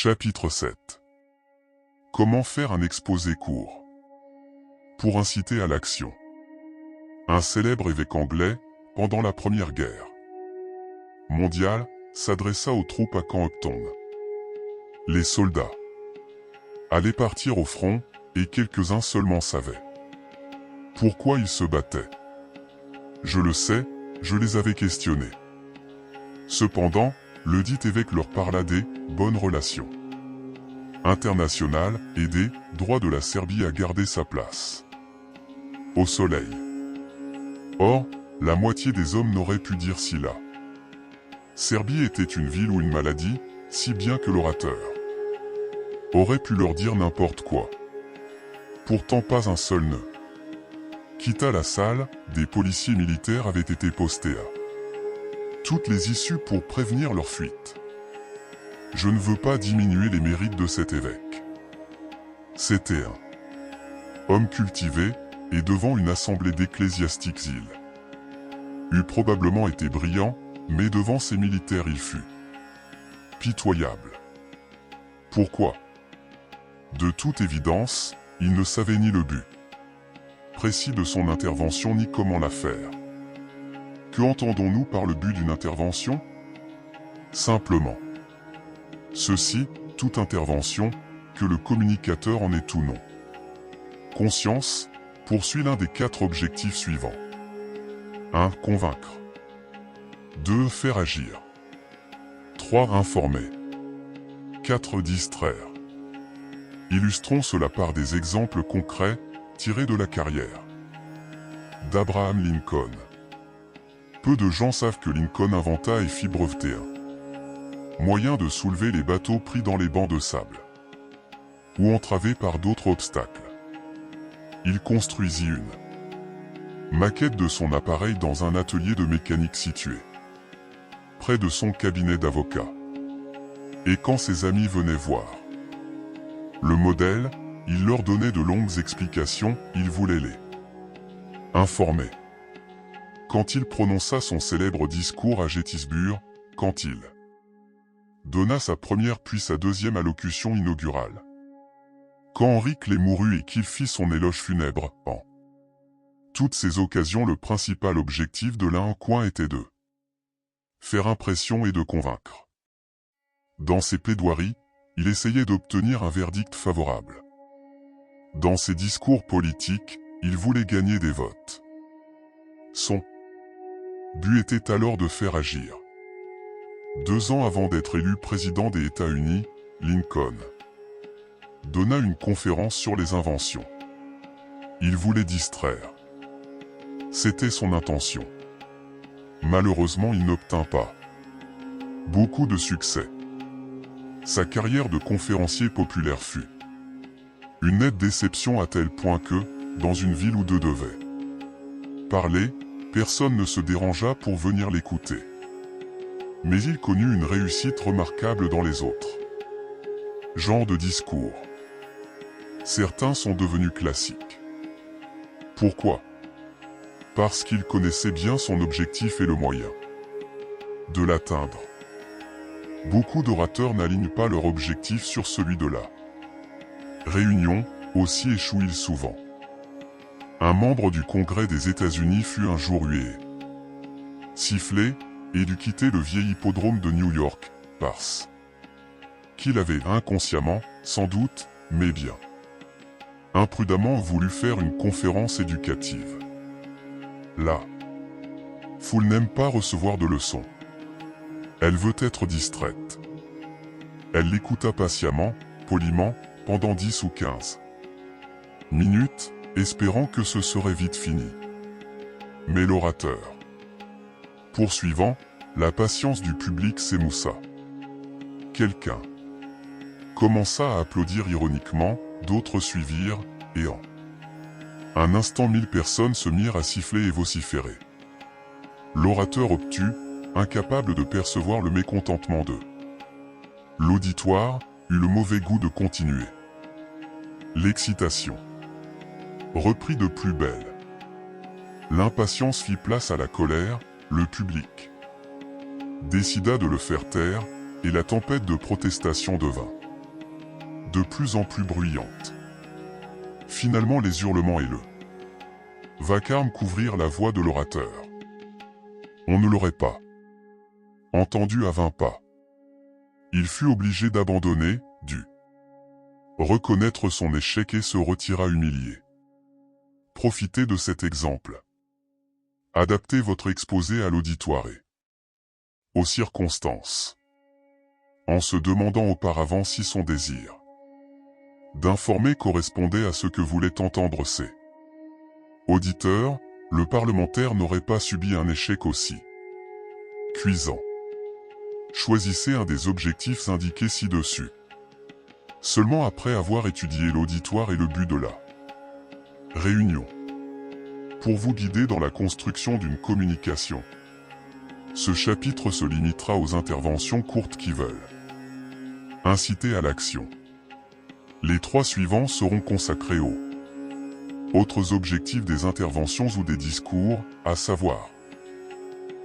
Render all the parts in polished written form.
Chapitre 7. Comment faire un exposé court pour inciter à l'action. Un célèbre évêque anglais, pendant la Première Guerre mondiale, s'adressa aux troupes à Camp Upton. Les soldats allaient partir au front, et quelques-uns seulement savaient pourquoi ils se battaient. Je le sais, je les avais questionnés. Cependant, le dit évêque leur parla des bonnes relations internationales et des droits de la Serbie à garder sa place au soleil. Or, la moitié des hommes n'aurait pu dire si la Serbie était une ville ou une maladie, si bien que l'orateur aurait pu leur dire n'importe quoi. Pourtant pas un seul ne quitta la salle, des policiers militaires avaient été postés à toutes les issues pour prévenir leur fuite. Je ne veux pas diminuer les mérites de cet évêque. C'était un homme cultivé, et devant une assemblée d'ecclésiastiques il eût probablement été brillant, mais devant ces militaires il fut pitoyable. Pourquoi? De toute évidence, il ne savait ni le but précis de son intervention ni comment la faire. Que entendons-nous par le but d'une intervention? Simplement ceci, toute intervention, que le communicateur en est ou non conscience, poursuit l'un des 4 objectifs suivants. 1. Convaincre. 2. Faire agir. 3. Informer. 4. Distraire. Illustrons cela par des exemples concrets, tirés de la carrière d'Abraham Lincoln. Peu de gens savent que Lincoln inventa et fit breveter un moyen de soulever les bateaux pris dans les bancs de sable ou entravés par d'autres obstacles. Il construisit une maquette de son appareil dans un atelier de mécanique situé près de son cabinet d'avocat. Et quand ses amis venaient voir le modèle, il leur donnait de longues explications, il voulait les informer. Quand il prononça son célèbre discours à Gettysburg, quand il donna sa première puis sa deuxième allocution inaugurale, quand Henri Clay mourut et qu'il fit son éloge funèbre, en toutes ces occasions le principal objectif de l'un en coin était de faire impression et de convaincre. Dans ses plaidoiries, il essayait d'obtenir un verdict favorable. Dans ses discours politiques, il voulait gagner des votes. Son but était alors de faire agir. 2 ans avant d'être élu président des États-Unis, Lincoln donna une conférence sur les inventions. Il voulait distraire. C'était son intention. Malheureusement, il n'obtint pas beaucoup de succès. Sa carrière de conférencier populaire fut une nette déception à tel point que, dans une ville où 2 devaient parler, personne ne se dérangea pour venir l'écouter. Mais il connut une réussite remarquable dans les autres genres de discours. Certains sont devenus classiques. Pourquoi? Parce qu'il connaissait bien son objectif et le moyen de l'atteindre. Beaucoup d'orateurs n'alignent pas leur objectif sur celui de la réunion, aussi échouent-ils souvent. Un membre du Congrès des États-Unis fut un jour hué, sifflé, et dut quitter le vieil hippodrome de New York, parce qu'il avait inconsciemment, sans doute, mais bien imprudemment voulu faire une conférence éducative. La foule n'aime pas recevoir de leçons. Elle veut être distraite. Elle l'écouta patiemment, poliment, pendant 10 ou 15 minutes, espérant que ce serait vite fini. Mais l'orateur poursuivant, la patience du public s'émoussa. Quelqu'un commença à applaudir ironiquement, d'autres suivirent, et en un instant 1000 personnes se mirent à siffler et vociférer. L'orateur obtus, incapable de percevoir le mécontentement de l'auditoire, eut le mauvais goût de continuer. L'excitation reprit de plus belle. L'impatience fit place à la colère, le public décida de le faire taire, et la tempête de protestation devint de plus en plus bruyante. Finalement, les hurlements et le vacarme couvrirent la voix de l'orateur. On ne l'aurait pas entendu à 20 pas. Il fut obligé d'abandonner, dut reconnaître son échec et se retira humilié. Profitez de cet exemple. Adaptez votre exposé à l'auditoire et aux circonstances, en se demandant auparavant si son désir d'informer correspondait à ce que voulait entendre ses auditeurs. Le parlementaire n'aurait pas subi un échec aussi cuisant. Choisissez un des objectifs indiqués ci-dessus. Seulement après avoir étudié l'auditoire et le but de la réunion, pour vous guider dans la construction d'une communication. Ce chapitre se limitera aux interventions courtes qui veulent inciter à l'action. Les 3 suivants seront consacrés aux autres objectifs des interventions ou des discours, à savoir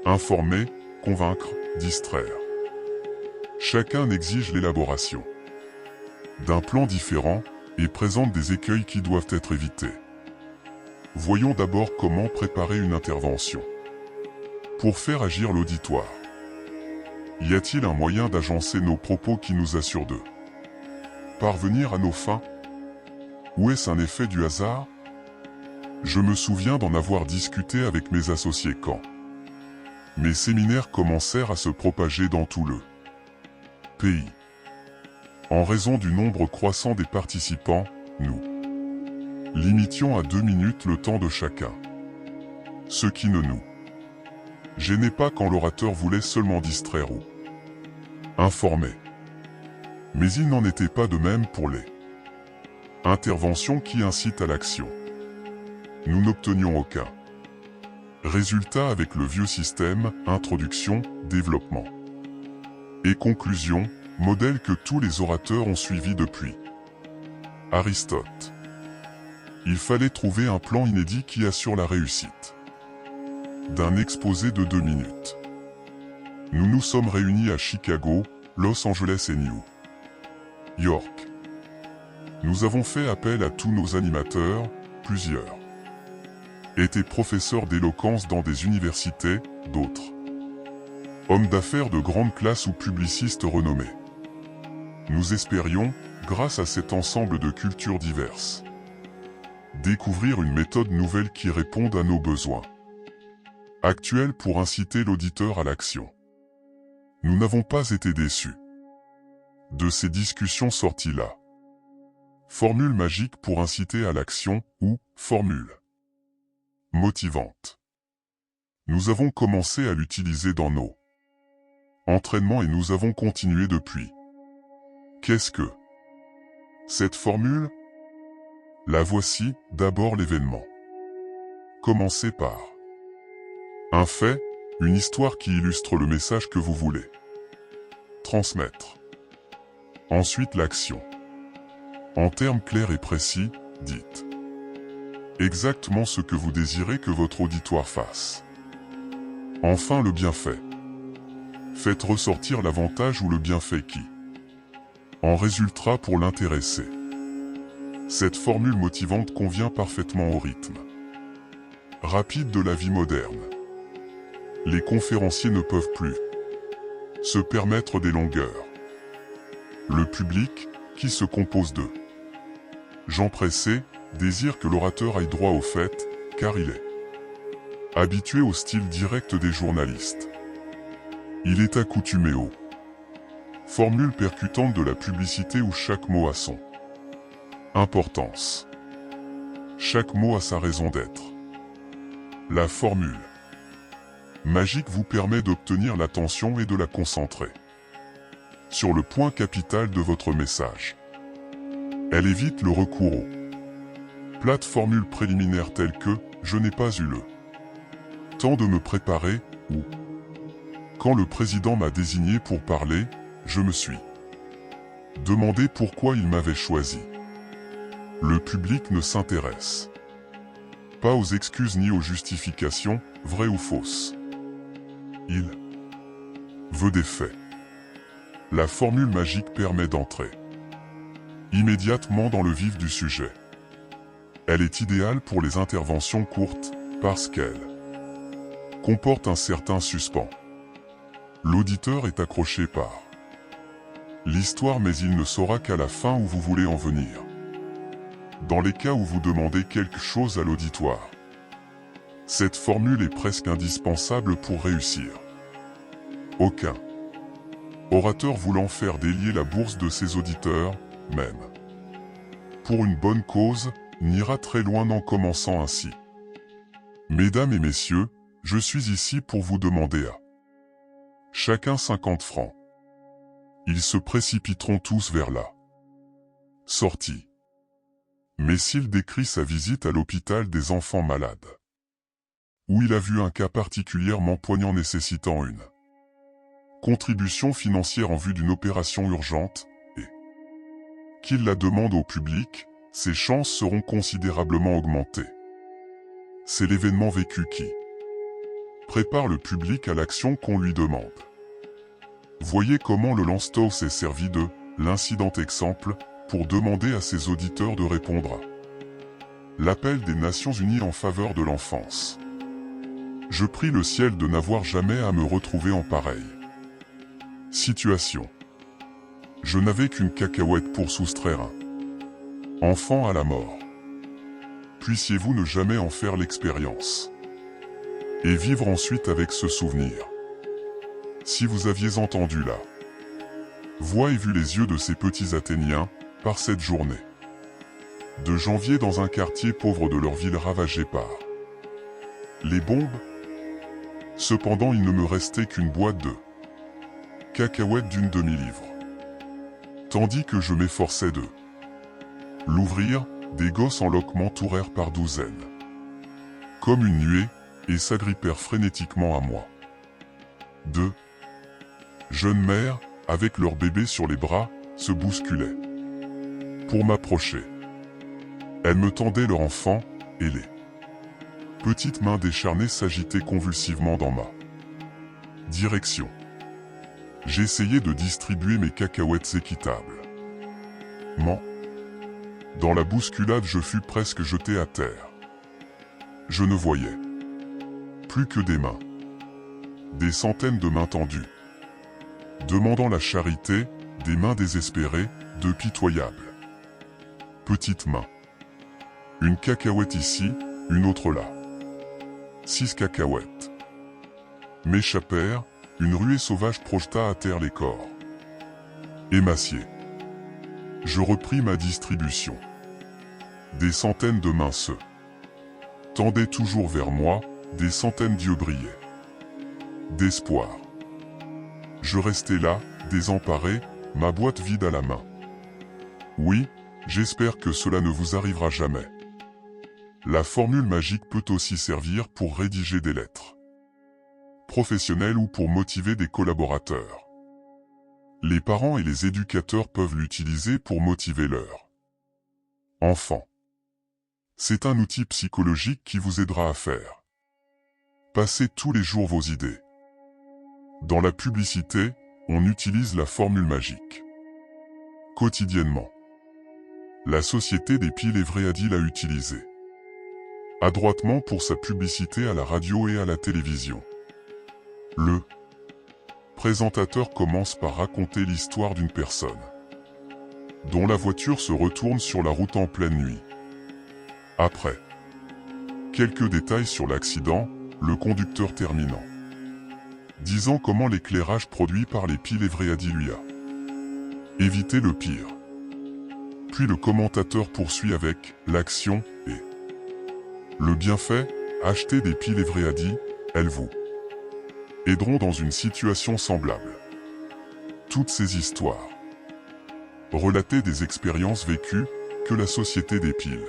informer, convaincre, distraire. Chacun exige l'élaboration d'un plan différent et présente des écueils qui doivent être évités. Voyons d'abord comment préparer une intervention. Pour faire agir l'auditoire, y a-t-il un moyen d'agencer nos propos qui nous assure de parvenir à nos fins? Ou est-ce un effet du hasard? Je me souviens d'en avoir discuté avec mes associés quand mes séminaires commencèrent à se propager dans tout le pays. En raison du nombre croissant des participants, nous limitions à 2 minutes le temps de chacun. Ce qui ne nous gênait pas quand l'orateur voulait seulement distraire ou informer. Mais il n'en était pas de même pour les interventions qui incitent à l'action. Nous n'obtenions aucun résultat avec le vieux système, introduction, développement et conclusion, modèle que tous les orateurs ont suivi depuis Aristote. Il fallait trouver un plan inédit qui assure la réussite d'un exposé de 2 minutes. Nous nous sommes réunis à Chicago, Los Angeles et New York. Nous avons fait appel à tous nos animateurs, plusieurs étaient professeurs d'éloquence dans des universités, d'autres hommes d'affaires de grande classe ou publicistes renommés. Nous espérions, grâce à cet ensemble de cultures diverses, découvrir une méthode nouvelle qui réponde à nos besoins actuels pour inciter l'auditeur à l'action. Nous n'avons pas été déçus de ces discussions sorties là. Formule magique pour inciter à l'action ou formule motivante. Nous avons commencé à l'utiliser dans nos entraînements et nous avons continué depuis. Qu'est-ce que cette formule? La voici, d'abord l'événement. Commencez par un fait, une histoire qui illustre le message que vous voulez transmettre. Ensuite l'action. En termes clairs et précis, dites exactement ce que vous désirez que votre auditoire fasse. Enfin le bienfait. Faites ressortir l'avantage ou le bienfait qui en résultera pour l'intéressé. Cette formule motivante convient parfaitement au rythme rapide de la vie moderne. Les conférenciers ne peuvent plus se permettre des longueurs. Le public, qui se compose de gens pressés, désire que l'orateur aille droit au fait, car il est habitué au style direct des journalistes. Il est accoutumé aux formules percutantes de la publicité où chaque mot a son importance. Chaque mot a sa raison d'être. La formule magique vous permet d'obtenir l'attention et de la concentrer sur le point capital de votre message. Elle évite le recours aux plates formules préliminaires telles que « je n'ai pas eu le temps de me préparer » ou « quand le président m'a désigné pour parler, je me suis demandé pourquoi il m'avait choisi ». Le public ne s'intéresse pas aux excuses ni aux justifications, vraies ou fausses. Il veut des faits. La formule magique permet d'entrer Immédiatement dans le vif du sujet. Elle est idéale pour les interventions courtes, parce qu'elle comporte un certain suspens. L'auditeur est accroché par l'histoire, mais il ne saura qu'à la fin où vous voulez en venir. Dans les cas où vous demandez quelque chose à l'auditoire, cette formule est presque indispensable pour réussir. Aucun orateur voulant faire délier la bourse de ses auditeurs, même pour une bonne cause, n'ira très loin en commençant ainsi. Mesdames et messieurs, je suis ici pour vous demander à chacun 50 francs. Ils se précipiteront tous vers la sortie. Mais s'il décrit sa visite à l'hôpital des enfants malades, où il a vu un cas particulièrement poignant nécessitant une contribution financière en vue d'une opération urgente, et qu'il la demande au public, ses chances seront considérablement augmentées. C'est l'événement vécu qui prépare le public à l'action qu'on lui demande. Voyez comment le Lance-Tour s'est servi de l'incident exemple pour demander à ses auditeurs de répondre à l'appel des Nations Unies en faveur de l'enfance. Je prie le ciel de n'avoir jamais à me retrouver en pareille situation. Je n'avais qu'une cacahuète pour soustraire un enfant à la mort. Puissiez-vous ne jamais en faire l'expérience et vivre ensuite avec ce souvenir. Si vous aviez entendu la voix et vu les yeux de ces petits Athéniens, par cette journée de janvier dans un quartier pauvre de leur ville ravagée par les bombes, cependant il ne me restait qu'une boîte de cacahuètes d'une demi-livre. Tandis que je m'efforçais de l'ouvrir, des gosses en loques m'entourèrent par douzaines, comme une nuée, et s'agrippèrent frénétiquement à moi. Deux jeunes mères, avec leur bébé sur les bras, se bousculaient pour m'approcher. Elles me tendaient leur enfant, et les petites mains décharnées s'agitaient convulsivement dans ma direction. J'essayais de distribuer mes cacahuètes équitables. Dans la bousculade, je fus presque jeté à terre. Je ne voyais plus que des mains. Des centaines de mains tendues, demandant la charité, des mains désespérées, de pitoyables petites mains. Une cacahuète ici, une autre là. 6 cacahuètes m'échappèrent, une ruée sauvage projeta à terre les corps émaciés. Je repris ma distribution. Des centaines de mains se tendaient toujours vers moi, des centaines d'yeux brillaient d'espoir. Je restais là, désemparé, ma boîte vide à la main. Oui, j'espère que cela ne vous arrivera jamais. La formule magique peut aussi servir pour rédiger des lettres professionnelles ou pour motiver des collaborateurs. Les parents et les éducateurs peuvent l'utiliser pour motiver leurs enfants. C'est un outil psychologique qui vous aidera à faire passer tous les jours vos idées. Dans la publicité, on utilise la formule magique quotidiennement. La société des piles Evréadi l'a utilisée adroitement pour sa publicité à la radio et à la télévision. Le présentateur commence par raconter l'histoire d'une personne dont la voiture se retourne sur la route en pleine nuit. Après quelques détails sur l'accident, le conducteur terminant disant comment l'éclairage produit par les piles Evréadi lui a évité le pire. Puis le commentateur poursuit avec l'action et le bienfait, acheter des piles Evréadi, elles vous aideront dans une situation semblable. Toutes ces histoires relataient des expériences vécues que la société des piles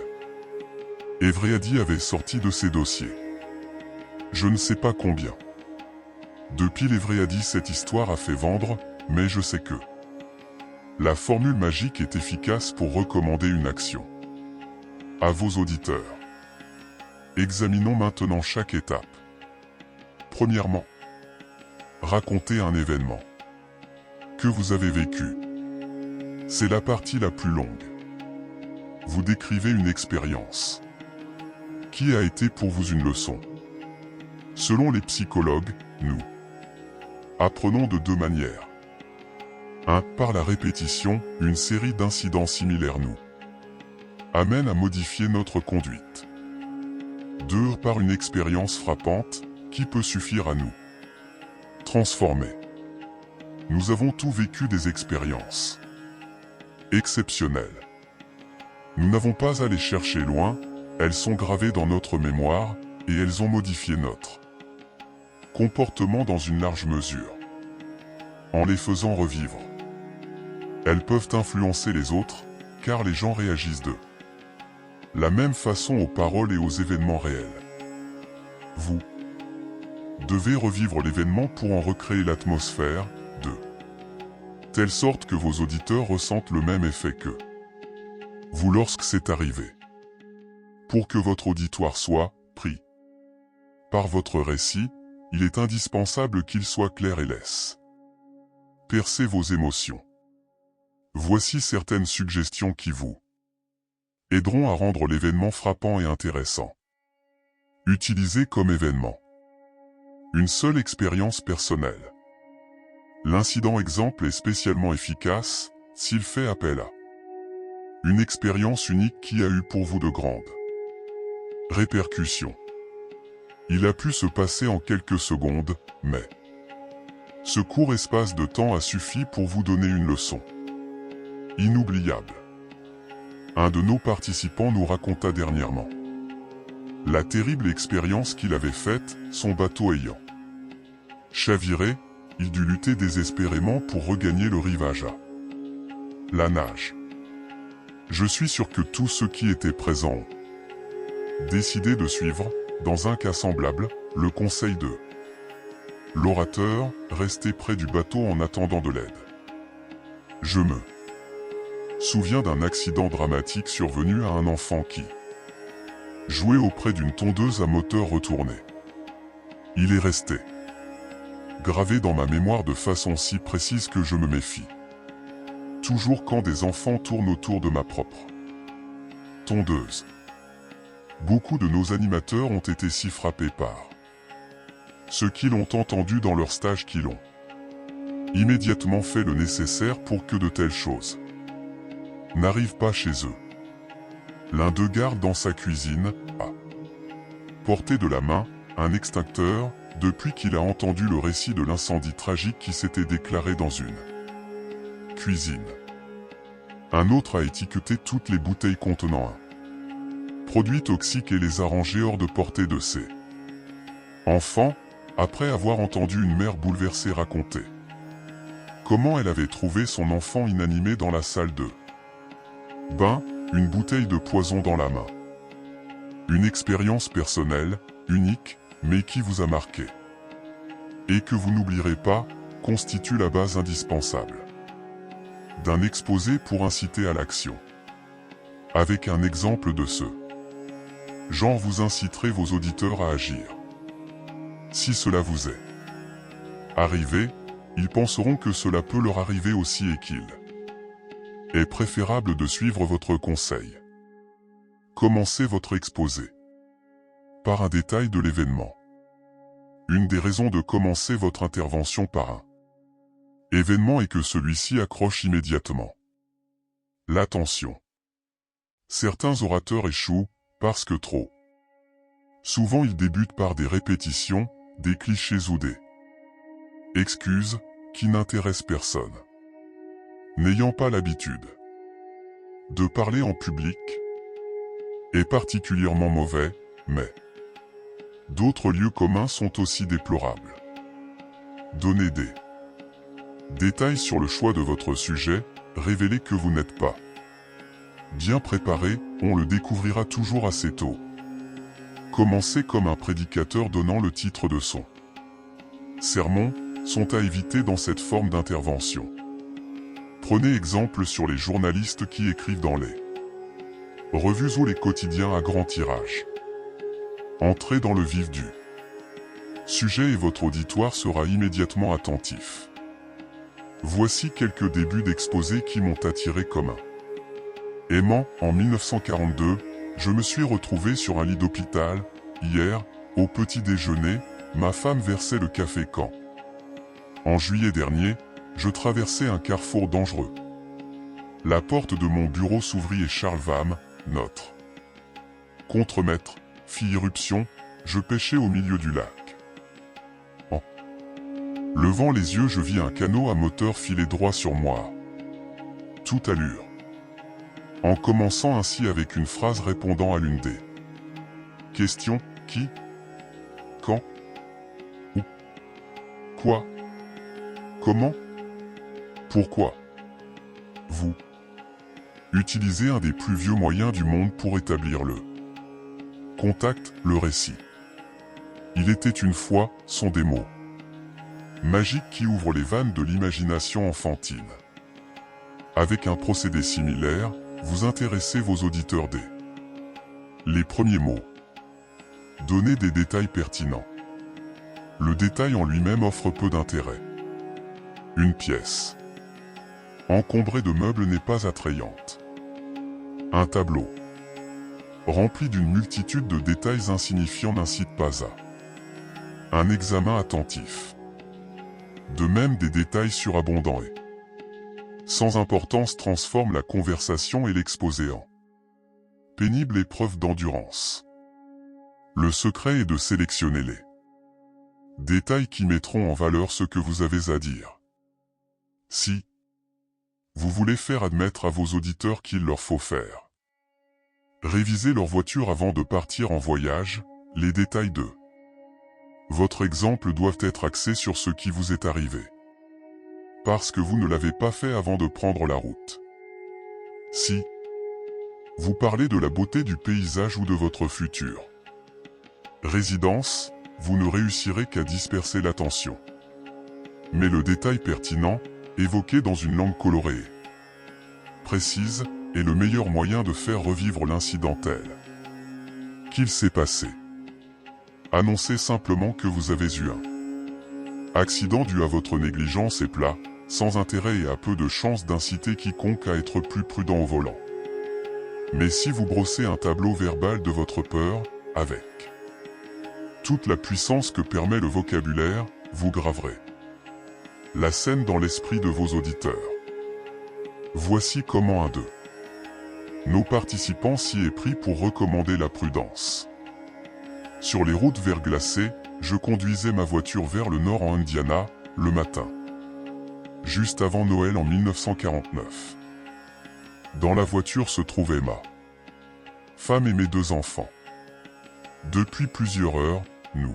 Evréadi avait sorties de ses dossiers. Je ne sais pas combien de piles Evréadi cette histoire a fait vendre, mais je sais que la formule magique est efficace pour recommander une action à vos auditeurs. Examinons maintenant chaque étape. Premièrement, racontez un événement que vous avez vécu. C'est la partie la plus longue. vous décrivez une expérience qui a été pour vous une leçon. Selon les psychologues, nous apprenons de deux manières. 1. Par la répétition, une série d'incidents similaires nous amène à modifier notre conduite. 2. Par une expérience frappante, qui peut suffire à nous transformer. Nous avons tous vécu des expériences exceptionnelles. Nous n'avons pas à les chercher loin, elles sont gravées dans notre mémoire, et elles ont modifié notre comportement dans une large mesure. En les faisant revivre, elles peuvent influencer les autres, car les gens réagissent de la même façon aux paroles et aux événements réels. Vous devez revivre l'événement pour en recréer l'atmosphère, de telle sorte que vos auditeurs ressentent le même effet que vous lorsque c'est arrivé. Pour que votre auditoire soit pris par votre récit, il est indispensable qu'il soit clair et laisse percer vos émotions. Voici certaines suggestions qui vous aideront à rendre l'événement frappant et intéressant. Utilisez comme événement une seule expérience personnelle. L'incident exemple est spécialement efficace s'il fait appel à une expérience unique qui a eu pour vous de grandes répercussions. Il a pu se passer en quelques secondes, mais ce court espace de temps a suffi pour vous donner une leçon inoubliable. Un de nos participants nous raconta dernièrement la terrible expérience qu'il avait faite, son bateau ayant chaviré, il dut lutter désespérément pour regagner le rivage à la nage. Je suis sûr que tous ceux qui étaient présents ont décidé de suivre, dans un cas semblable, le conseil de l'orateur, rester près du bateau en attendant de l'aide. Je me souviens d'un accident dramatique survenu à un enfant qui jouait auprès d'une tondeuse à moteur retourné. Il est resté gravé dans ma mémoire de façon si précise que je me méfie toujours quand des enfants tournent autour de ma propre tondeuse. Beaucoup de nos animateurs ont été si frappés par ceux qui l'ont entendu dans leur stage qu'ils ont immédiatement fait le nécessaire pour que de telles choses n'arrivent pas chez eux. L'un d'eux garde dans sa cuisine, à portée de la main, un extincteur, depuis qu'il a entendu le récit de l'incendie tragique qui s'était déclaré dans une cuisine. Un autre a étiqueté toutes les bouteilles contenant un produit toxique et les a rangées hors de portée de ses enfants, après avoir entendu une mère bouleversée raconter comment elle avait trouvé son enfant inanimé dans la salle de bain, une bouteille de poison dans la main. Une expérience personnelle, unique, mais qui vous a marqué et que vous n'oublierez pas, constitue la base indispensable d'un exposé pour inciter à l'action. Avec un exemple de ce genre, vous inciterez vos auditeurs à agir. Si cela vous est arrivé, ils penseront que cela peut leur arriver aussi et qu'il est préférable de suivre votre conseil. Commencez votre exposé par un détail de l'événement. Une des raisons de commencer votre intervention par un événement est que celui-ci accroche immédiatement l'attention. Certains orateurs échouent parce que trop souvent ils débutent par des répétitions, des clichés ou des excuses qui n'intéressent personne. N'ayant pas l'habitude de parler en public est particulièrement mauvais, mais d'autres lieux communs sont aussi déplorables. Donnez des détails sur le choix de votre sujet, révélez que vous n'êtes pas bien préparé, on le découvrira toujours assez tôt. Commencez comme un prédicateur donnant le titre de son sermon, sont à éviter dans cette forme d'intervention. Prenez exemple sur les journalistes qui écrivent dans les revues ou les quotidiens à grand tirage. Entrez dans le vif du sujet et votre auditoire sera immédiatement attentif. Voici quelques débuts d'exposés qui m'ont attiré comme un Aimant, en 1942, je me suis retrouvé sur un lit d'hôpital. Hier, au petit déjeuner, ma femme versait le café quand. En juillet dernier, je traversais un carrefour dangereux. La porte de mon bureau s'ouvrit et Charles Vam, notre contremaître, fit irruption. Je pêchais au milieu du lac. En levant les yeux, je vis un canot à moteur filer droit sur moi. Toute allure. En commençant ainsi avec une phrase répondant à l'une des questions: qui, quand, où, quoi, comment, pourquoi. Vous utilisez un des plus vieux moyens du monde pour établir le contact, le récit. Il était une fois, sont des mots magiques qui ouvrent les vannes de l'imagination enfantine. Avec un procédé similaire, vous intéressez vos auditeurs dès les premiers mots. Donnez des détails pertinents. Le détail en lui-même offre peu d'intérêt. Une pièce encombrée de meubles n'est pas attrayante. Un tableau rempli d'une multitude de détails insignifiants n'incite pas à un examen attentif. De même, des détails surabondants et sans importance transforment la conversation et l'exposé en pénible épreuve d'endurance. Le secret est de sélectionner les détails qui mettront en valeur ce que vous avez à dire. Si vous voulez faire admettre à vos auditeurs qu'il leur faut faire réviser leur voiture avant de partir en voyage, les détails de votre exemple doivent être axés sur ce qui vous est arrivé, parce que vous ne l'avez pas fait avant de prendre la route. Si vous parlez de la beauté du paysage ou de votre future résidence, vous ne réussirez qu'à disperser l'attention. Mais le détail pertinent, évoqué dans une langue colorée, précise, est le meilleur moyen de faire revivre l'incident tel qu'il s'est passé. Annoncez simplement que vous avez eu un accident dû à votre négligence et plat, sans intérêt et à peu de chances d'inciter quiconque à être plus prudent au volant. Mais si vous brossez un tableau verbal de votre peur, avec toute la puissance que permet le vocabulaire, vous graverez la scène dans l'esprit de vos auditeurs. Voici comment un de nos participants s'y est pris pour recommander la prudence. Sur les routes verglacées, je conduisais ma voiture vers le nord en Indiana, le matin, juste avant Noël en 1949. Dans la voiture se trouvait ma femme et mes 2 enfants. Depuis plusieurs heures, nous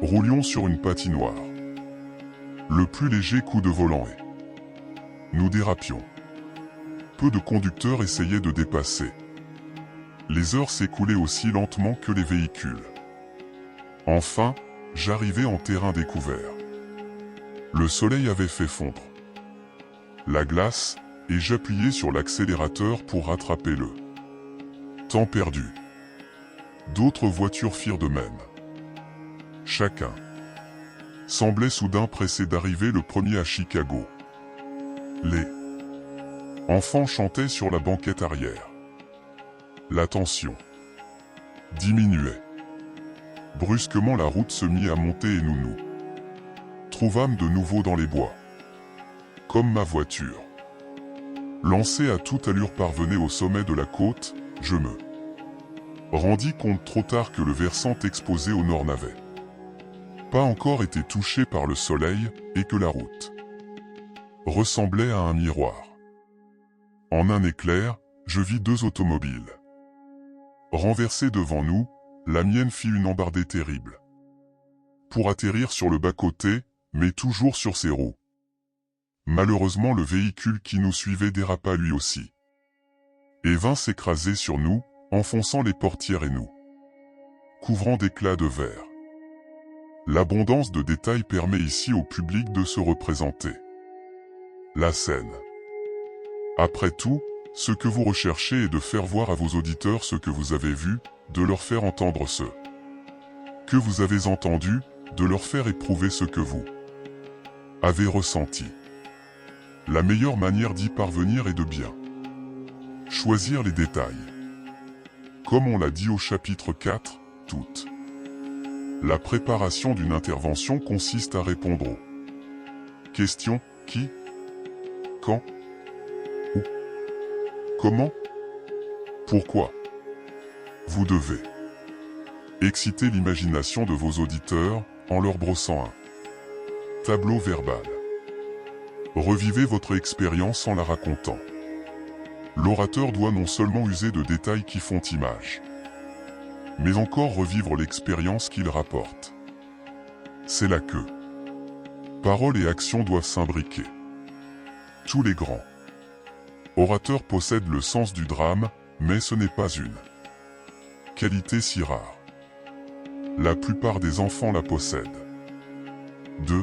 roulions sur une patinoire. Le plus léger coup de volant et nous dérapions. Peu de conducteurs essayaient de dépasser. Les heures s'écoulaient aussi lentement que les véhicules. Enfin, j'arrivais en terrain découvert. Le soleil avait fait fondre la glace, et j'appuyais sur l'accélérateur pour rattraper le temps perdu. D'autres voitures firent de même. Chacun semblait soudain pressé d'arriver le premier à Chicago. Les enfants chantaient sur la banquette arrière. La tension diminuait. Brusquement, la route se mit à monter et nous trouvâmes de nouveau dans les bois. Comme ma voiture, lancée à toute allure, parvenait au sommet de la côte, je me rendis compte trop tard que le versant exposé au nord n'avait pas encore été touché par le soleil et que la route ressemblait à un miroir. En un éclair, je vis 2 automobiles renversées devant nous. La mienne fit une embardée terrible pour atterrir sur le bas-côté, mais toujours sur ses roues. Malheureusement, le véhicule qui nous suivait dérapa lui aussi et vint s'écraser sur nous, enfonçant les portières et nous couvrant d'éclats de verre. L'abondance de détails permet ici au public de se représenter la scène. Après tout, ce que vous recherchez est de faire voir à vos auditeurs ce que vous avez vu, de leur faire entendre ce que vous avez entendu, de leur faire éprouver ce que vous avez ressenti. La meilleure manière d'y parvenir est de bien Choisir les détails. Comme on l'a dit au chapitre 4, toute la préparation d'une intervention consiste à répondre aux questions qui, quand, où, comment, pourquoi. Vous devez exciter l'imagination de vos auditeurs en leur brossant un tableau verbal. Revivez votre expérience en la racontant. L'orateur doit non seulement user de détails qui font image, mais encore revivre l'expérience qu'il rapporte. C'est là que paroles et actions doivent s'imbriquer. Tous les grands orateurs possèdent le sens du drame, mais ce n'est pas une qualité si rare. La plupart des enfants la possèdent. 2.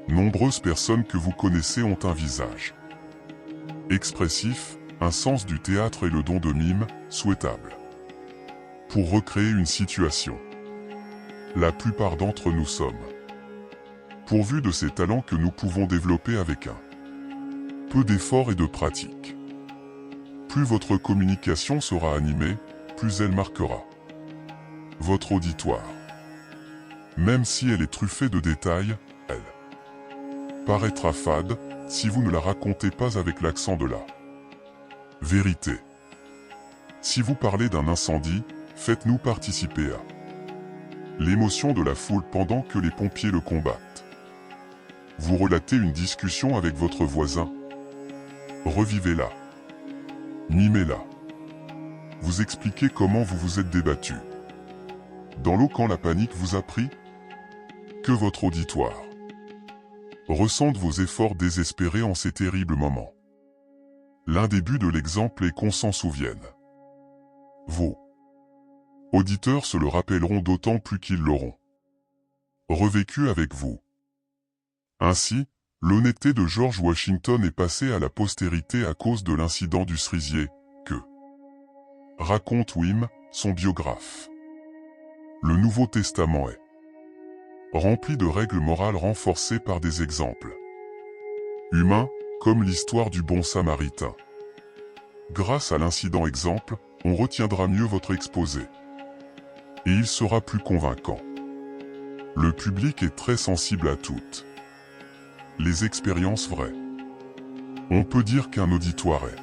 Nombreuses personnes que vous connaissez ont un visage expressif, un sens du théâtre et le don de mime, souhaitable pour recréer une situation. La plupart d'entre nous sommes pourvus de ces talents que nous pouvons développer avec un peu d'effort et de pratique. Plus votre communication sera animée, plus elle marquera votre auditoire. Même si elle est truffée de détails, elle paraîtra fade si vous ne la racontez pas avec l'accent de la vérité. Si vous parlez d'un incendie, faites-nous participer à l'émotion de la foule pendant que les pompiers le combattent. Vous relatez une discussion avec votre voisin. Revivez-la. Mimez-la. Vous expliquez comment vous vous êtes débattu dans l'eau quand la panique vous a pris. Que votre auditoire ressente vos efforts désespérés en ces terribles moments. L'un des buts de l'exemple est qu'on s'en souvienne. Vos auditeurs se le rappelleront d'autant plus qu'ils l'auront revécu avec vous. Ainsi, l'honnêteté de George Washington est passée à la postérité à cause de l'incident du cerisier, que raconte Wim, son biographe. Le Nouveau Testament est rempli de règles morales renforcées par des exemples humains, comme l'histoire du bon samaritain. Grâce à l'incident exemple, on retiendra mieux votre exposé. Et il sera plus convaincant. Le public est très sensible à toutes les expériences vraies. On peut dire qu'un auditoire est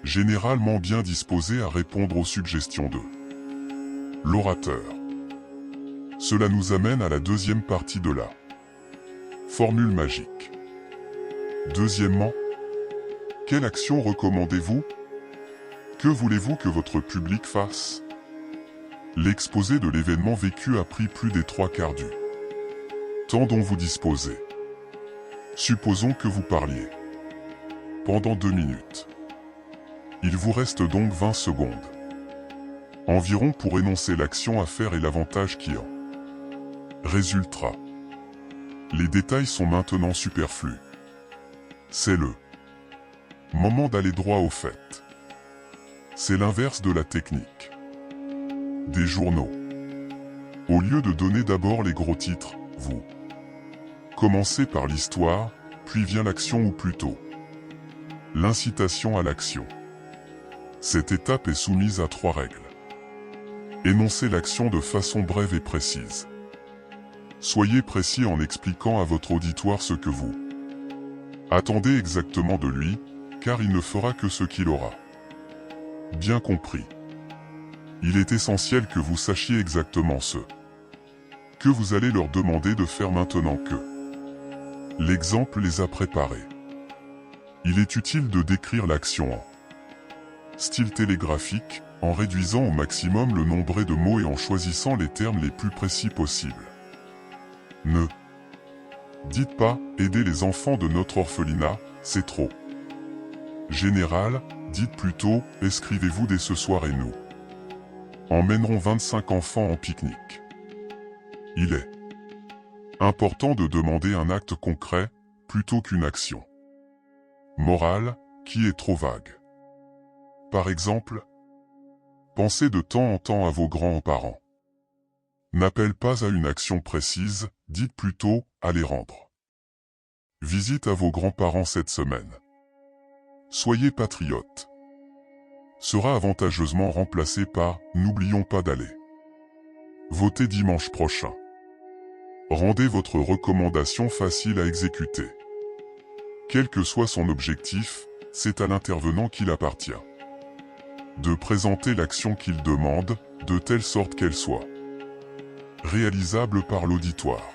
généralement bien disposé à répondre aux suggestions de l'orateur. Cela nous amène à la deuxième partie de la formule magique. Deuxièmement, quelle action recommandez-vous? Que voulez-vous que votre public fasse? L'exposé de l'événement vécu a pris plus des 3/4 du temps dont vous disposez. Supposons que vous parliez pendant 2 minutes. Il vous reste donc 20 secondes environ pour énoncer l'action à faire et l'avantage qui en résultera. Les détails sont maintenant superflus. C'est le moment d'aller droit au fait. C'est l'inverse de la technique des journaux. Au lieu de donner d'abord les gros titres, vous commencez par l'histoire, puis vient l'action ou plutôt l'incitation à l'action. Cette étape est soumise à 3 règles. Énoncez l'action de façon brève et précise. Soyez précis en expliquant à votre auditoire ce que vous attendez exactement de lui, car il ne fera que ce qu'il aura bien compris. Il est essentiel que vous sachiez exactement ce que vous allez leur demander de faire maintenant que l'exemple les a préparés. Il est utile de décrire l'action en style télégraphique, en réduisant au maximum le nombre de mots et en choisissant les termes les plus précis possibles. Ne dites pas « aider les enfants de notre orphelinat », c'est trop général, dites plutôt « inscrivez-vous dès ce soir et nous emmènerons 25 enfants en pique-nique ». Il est important de demander un acte concret, plutôt qu'une action morale, qui est trop vague. Par exemple, pensez de temps en temps à vos grands-parents. N'appelle pas à une action précise, dites plutôt « à les rendre visite à vos grands-parents cette semaine ». Soyez patriote. sera avantageusement remplacé par « N'oublions pas d'aller ». Votez dimanche prochain. Rendez votre recommandation facile à exécuter. Quel que soit son objectif, c'est à l'intervenant qu'il appartient de présenter l'action qu'il demande, de telle sorte qu'elle soit réalisable par l'auditoire.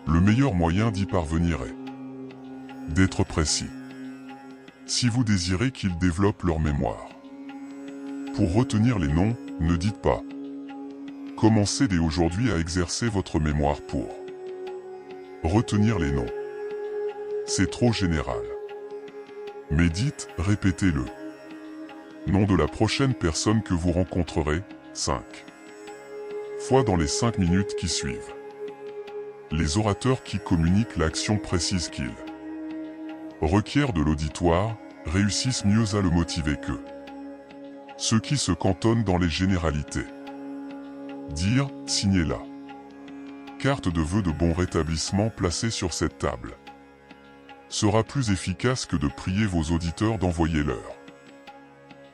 Le meilleur moyen d'y parvenir est d'être précis. Si vous désirez qu'ils développent leur mémoire, pour retenir les noms, ne dites pas « Commencez dès aujourd'hui à exercer votre mémoire pour retenir les noms ». C'est trop général. Mais dites, répétez-le. Nom de la prochaine personne que vous rencontrerez, 5 fois dans les 5 minutes qui suivent. Les orateurs qui communiquent l'action précise qu'ils requièrent de l'auditoire réussissent mieux à le motiver que ceux qui se cantonnent dans les généralités. Dire, signez la carte de vœux de bon rétablissement placée sur cette table sera plus efficace que de prier vos auditeurs d'envoyer leur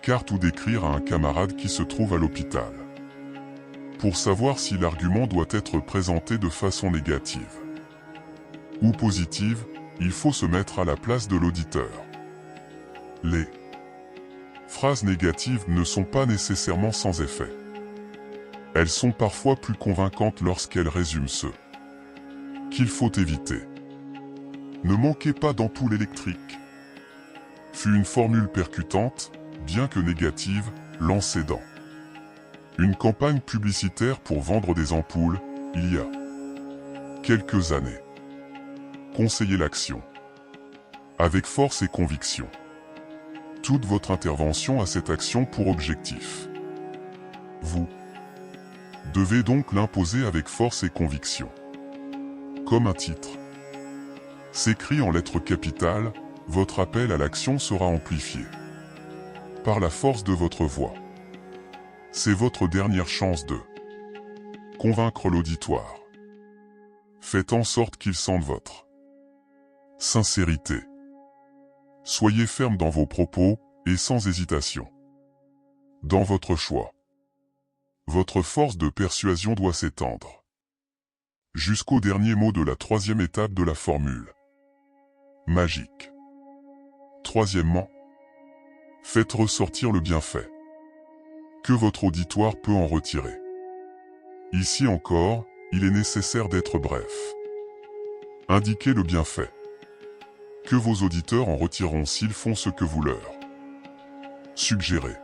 carte ou d'écrire à un camarade qui se trouve à l'hôpital pour savoir si l'argument doit être présenté de façon négative ou positive. Il faut se mettre à la place de l'auditeur. Les phrases négatives ne sont pas nécessairement sans effet. Elles sont parfois plus convaincantes lorsqu'elles résument ce qu'il faut éviter. Ne manquez pas d'ampoule électrique. Fut une formule percutante, bien que négative, lancée dans une campagne publicitaire pour vendre des ampoules, il y a quelques années. Conseillez l'action avec force et conviction. Toute votre intervention a cette action pour objectif. Vous devez donc l'imposer avec force et conviction. Comme un titre s'écrit en lettres capitales, votre appel à l'action sera amplifié par la force de votre voix. C'est votre dernière chance de convaincre l'auditoire. Faites en sorte qu'il sente votre sincérité. Soyez ferme dans vos propos et sans hésitation dans votre choix. Votre force de persuasion doit s'étendre jusqu'au dernier mot de la 3e étape de la formule magique. Troisièmement, faites ressortir le bienfait que votre auditoire peut en retirer. Ici encore, il est nécessaire d'être bref. Indiquez le bienfait que vos auditeurs en retireront s'ils font ce que vous leur suggérez.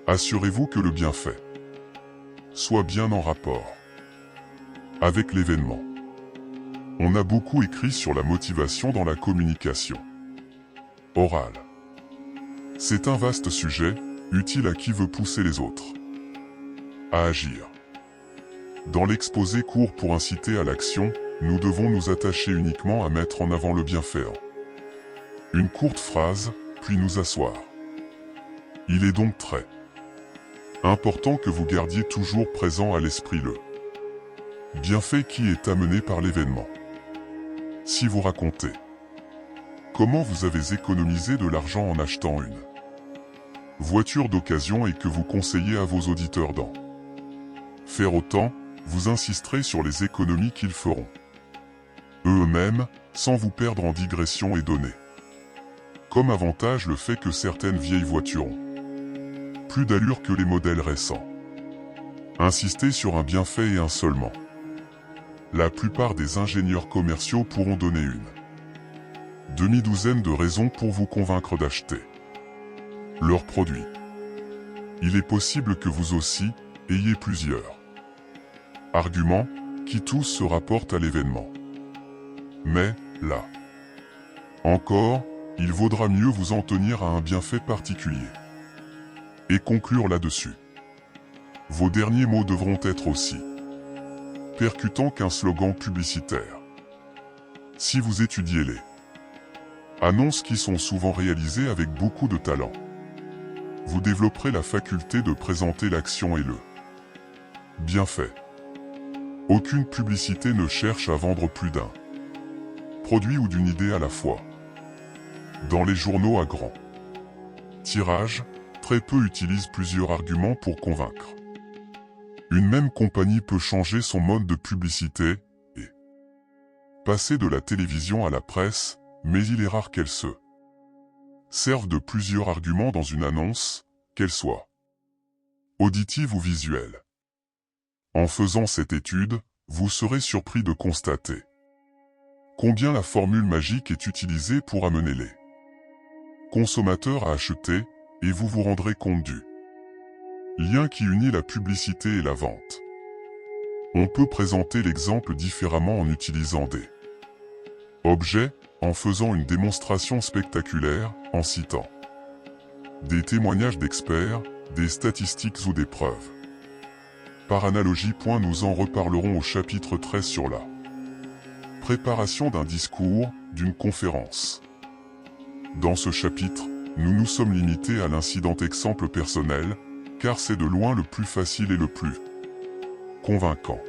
Assurez-vous que le bienfait soit bien en rapport avec l'événement. On a beaucoup écrit sur la motivation dans la communication orale. C'est un vaste sujet, utile à qui veut pousser les autres à agir. Dans l'exposé court pour inciter à l'action, nous devons nous attacher uniquement à mettre en avant le bienfait en une courte phrase, puis nous asseoir. Il est donc très important que vous gardiez toujours présent à l'esprit le bienfait qui est amené par l'événement. Si vous racontez comment vous avez économisé de l'argent en achetant une voiture d'occasion et que vous conseillez à vos auditeurs d'en faire autant, vous insisterez sur les économies qu'ils feront eux-mêmes, sans vous perdre en digression et donner comme avantage le fait que certaines vieilles voitures ont plus d'allure que les modèles récents. Insistez sur un bienfait et un seulement. La plupart des ingénieurs commerciaux pourront donner une demi-douzaine de raisons pour vous convaincre d'acheter leurs produits. Il est possible que vous aussi ayez plusieurs arguments qui tous se rapportent à l'événement. Mais, là encore, il vaudra mieux vous en tenir à un bienfait particulier et conclure là-dessus. Vos derniers mots devront être aussi percutants qu'un slogan publicitaire. Si vous étudiez les annonces qui sont souvent réalisées avec beaucoup de talent, vous développerez la faculté de présenter l'action et le bienfait. Aucune publicité ne cherche à vendre plus d'un produit ou d'une idée à la fois. Dans les journaux à grand tirage, Très peu utilisent plusieurs arguments pour convaincre. Une même compagnie peut changer son mode de publicité et passer de la télévision à la presse, mais il est rare qu'elle se serve de plusieurs arguments dans une annonce, qu'elle soit auditive ou visuelle. En faisant cette étude, vous serez surpris de constater combien la formule magique est utilisée pour amener les consommateurs à acheter, et vous vous rendrez compte du lien qui unit la publicité et la vente. On peut présenter l'exemple différemment en utilisant des objets, en faisant une démonstration spectaculaire, en citant des témoignages d'experts, des statistiques ou des preuves. Par analogie, nous en reparlerons au chapitre 13 sur la préparation d'un discours, d'une conférence. Dans ce chapitre, nous nous sommes limités à l'incident exemple personnel, car c'est de loin le plus facile et le plus convaincant.